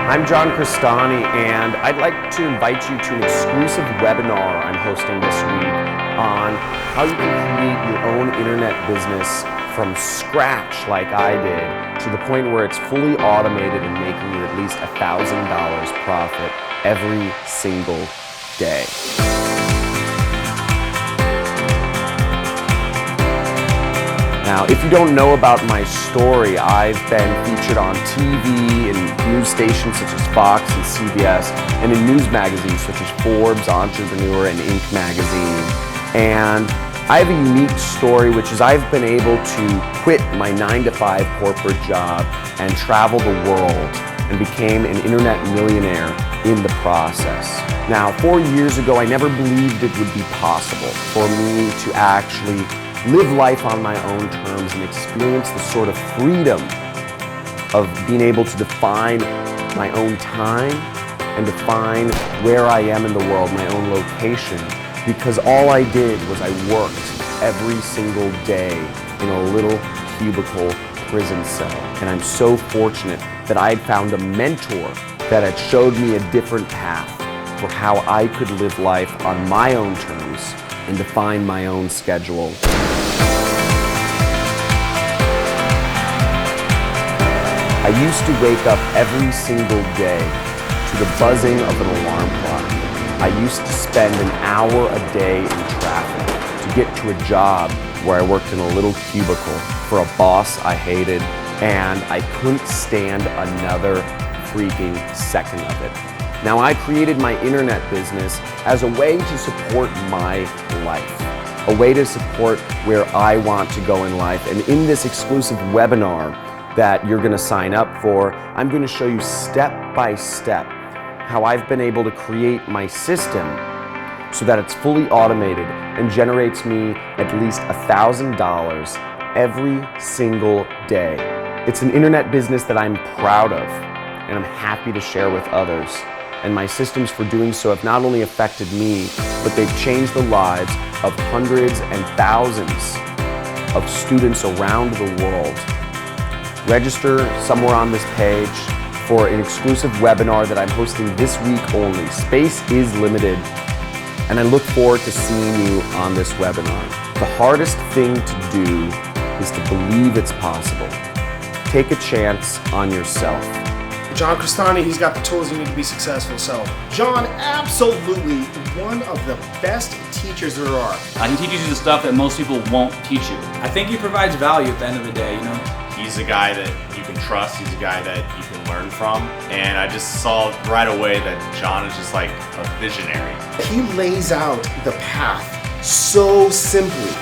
I'm John Cristani, and I'd like to invite you to an exclusive webinar I'm hosting this week on how you can create your own internet business from scratch like I did to the point where it's fully automated and making you at least $1,000 profit every single day. Now, if you don't know about my story, I've been featured on TV and news stations such as Fox and CBS, and in news magazines such as Forbes, Entrepreneur, and Inc. magazine. And I have a unique story, which is I've been able to quit my 9-to-5 corporate job and travel the world and became an internet millionaire in the process. Now, 4 years ago, I never believed it would be possible for me to actually live life on my own terms and experience the sort of freedom of being able to define my own time and define where I am in the world, my own location, because all I did was I worked every single day in a little cubicle prison cell. And I'm so fortunate that I had found a mentor that had showed me a different path for how I could live life on my own terms and define my own schedule. I used to wake up every single day to the buzzing of an alarm clock. I used to spend an hour a day in traffic to get to a job where I worked in a little cubicle for a boss I hated, and I couldn't stand another freaking second of it. Now, I created my internet business as a way to support my life, a way to support where I want to go in life. And in this exclusive webinar that you're gonna sign up for, I'm gonna show you step by step how I've been able to create my system so that it's fully automated and generates me at least $1,000 every single day. It's an internet business that I'm proud of and I'm happy to share with others. And my systems for doing so have not only affected me, but they've changed the lives of hundreds and thousands of students around the world. Register somewhere on this page for an exclusive webinar that I'm hosting this week only. Space is limited, and I look forward to seeing you on this webinar. The hardest thing to do is to believe it's possible. Take a chance on yourself. John Cristani, he's got the tools you need to be successful. So, John, absolutely one of the best teachers there are. He teaches you the stuff that most people won't teach you. I think he provides value at the end of the day, you know? He's a guy that you can trust, he's a guy that you can learn from, and I just saw right away that John is just like a visionary. He lays out the path so simply